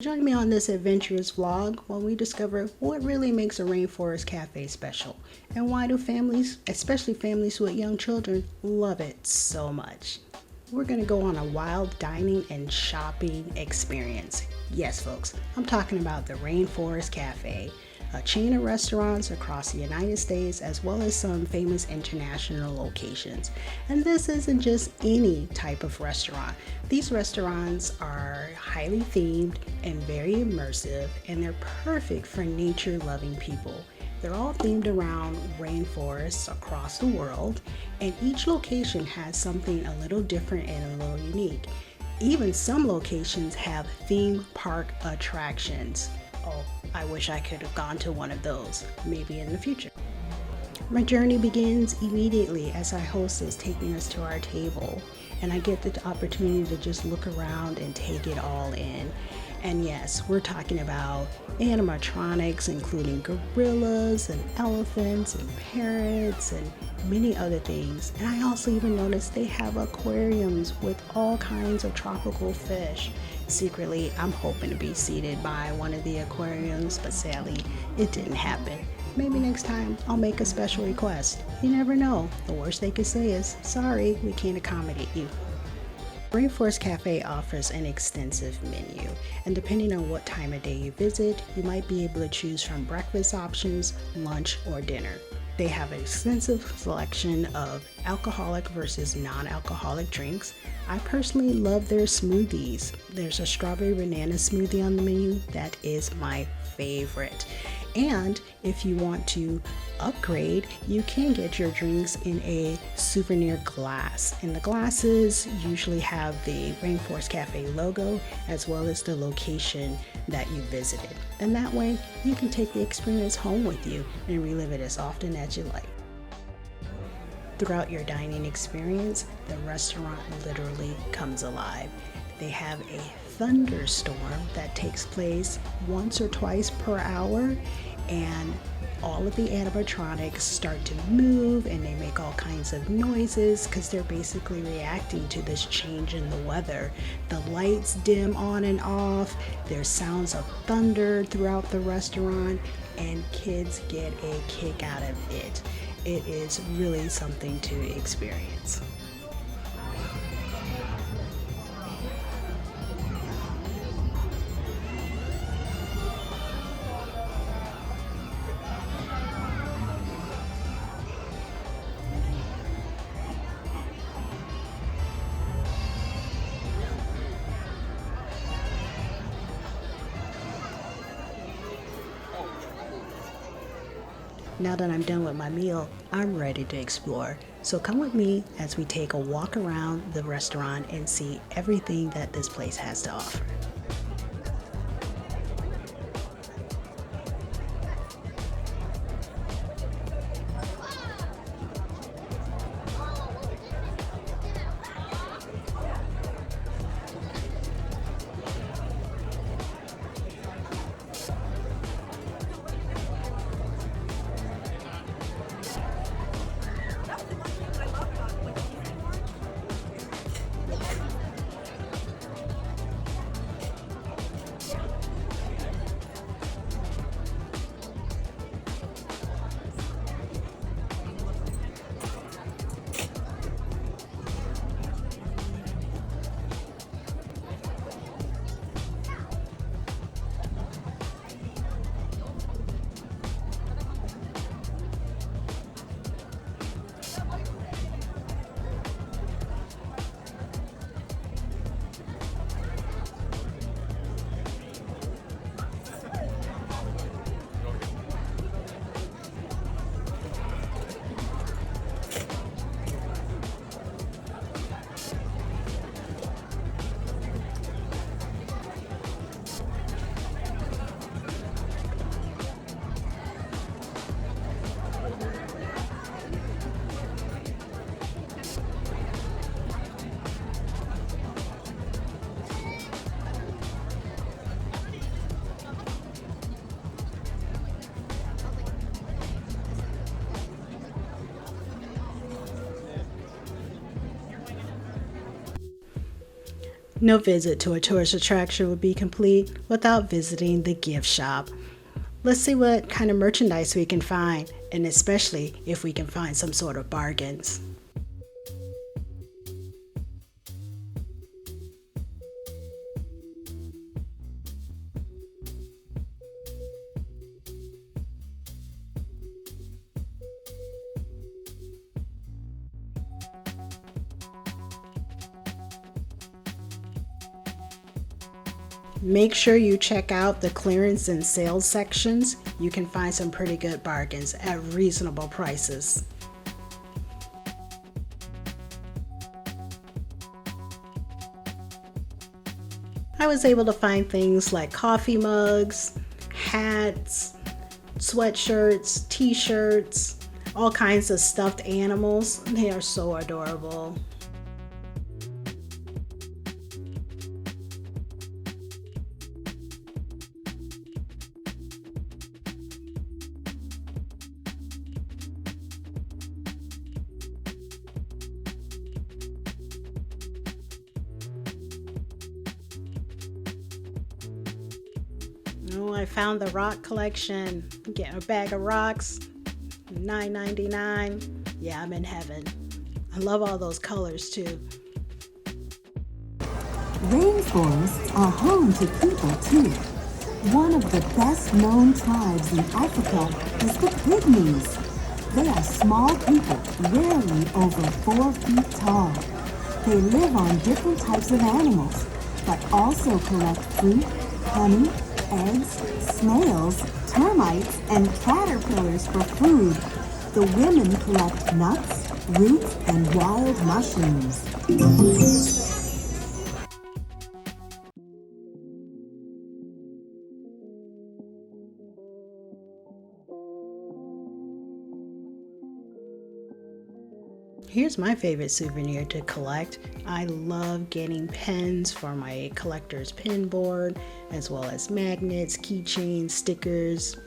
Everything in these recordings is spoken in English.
join me on this adventurous vlog while we discover what really makes a Rainforest Cafe special and why do families, especially families with young children, love it so much. We're going to go on a wild dining and shopping experience. Yes, folks, I'm talking about the Rainforest Cafe, a chain of restaurants across the United States as well as some famous international locations. And this isn't just any type of restaurant. These restaurants are highly themed and very immersive, and they're perfect for nature-loving people. They're all themed around rainforests across the world, and each location has something a little different and a little unique. Even some locations have theme park attractions. Oh, I wish I could have gone to one of those, maybe in the future. My journey begins immediately as our host is taking us to our table, and I get the opportunity to just look around and take it all in. And yes, we're talking about animatronics, including gorillas and elephants and parrots and many other things. And I also even noticed they have aquariums with all kinds of tropical fish. Secretly, I'm hoping to be seated by one of the aquariums, but sadly, it didn't happen. Maybe next time I'll make a special request. You never know. The worst they could say is, sorry, we can't accommodate you. Rainforest Cafe offers an extensive menu, and depending on what time of day you visit, you might be able to choose from breakfast options, lunch, or dinner. They have an extensive selection of alcoholic versus non-alcoholic drinks. I personally love their smoothies. There's a strawberry banana smoothie on the menu that is my favorite. And if you want to upgrade, you can get your drinks in a souvenir glass. And the glasses usually have the Rainforest Cafe logo as well as the location that you visited. And that way you can take the experience home with you and relive it as often as you like. Throughout your dining experience, the restaurant literally comes alive. They have a thunderstorm that takes place once or twice per hour, and all of the animatronics start to move and they make all kinds of noises because they're basically reacting to this change in the weather. The lights dim on and off, there's sounds of thunder throughout the restaurant, and kids get a kick out of it. It is really something to experience. Now that I'm done with my meal, I'm ready to explore. So come with me as we take a walk around the restaurant and see everything that this place has to offer. No visit to a tourist attraction would be complete without visiting the gift shop. Let's see what kind of merchandise we can find, and especially if we can find some sort of bargains. Make sure you check out the clearance and sales sections. You can find some pretty good bargains at reasonable prices. I was able to find things like coffee mugs, hats, sweatshirts, t-shirts, all kinds of stuffed animals. They are so adorable. Oh, I found the rock collection. Get a bag of rocks, $9.99. Yeah, I'm in heaven. I love all those colors too. Rainforests are home to people too. One of the best known tribes in Africa is the Pygmies. They are small people, rarely over 4 feet tall. They live on different types of animals, but also collect fruit, honey, eggs, snails, termites, and caterpillars for food. The women collect nuts, roots, and wild mushrooms. Here's my favorite souvenir to collect. I love getting pens for my collector's pin board, as well as magnets, keychains, stickers.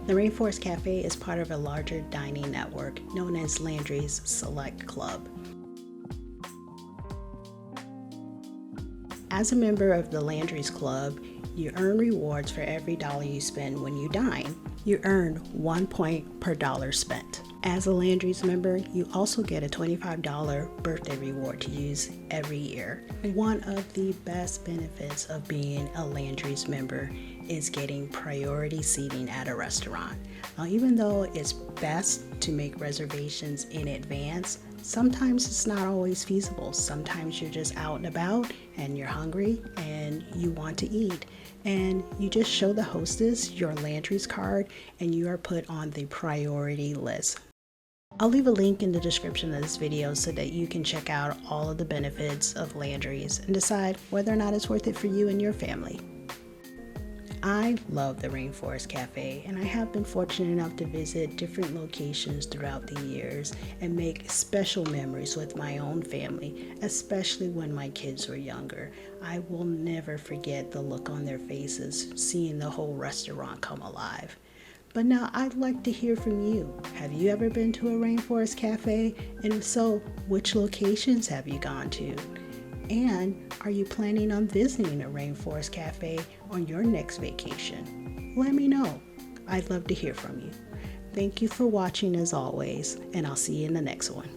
The Rainforest Cafe is part of a larger dining network known as Landry's Select Club. As a member of the Landry's Club, you earn rewards for every dollar you spend when you dine. You earn 1 point per dollar spent. As a Landry's member, you also get a $25 birthday reward to use every year. One of the best benefits of being a Landry's member is getting priority seating at a restaurant. Now, even though it's best to make reservations in advance, sometimes it's not always feasible. Sometimes you're just out and about and you're hungry and you want to eat. And you just show the hostess your Landry's card and you are put on the priority list. I'll leave a link in the description of this video so that you can check out all of the benefits of Landry's and decide whether or not it's worth it for you and your family. I love the Rainforest Cafe, and I have been fortunate enough to visit different locations throughout the years and make special memories with my own family, especially when my kids were younger. I will never forget the look on their faces seeing the whole restaurant come alive. But now I'd like to hear from you. Have you ever been to a Rainforest Cafe? And if so, which locations have you gone to? And are you planning on visiting a Rainforest Cafe on your next vacation? Let me know. I'd love to hear from you. Thank you for watching as always, and I'll see you in the next one.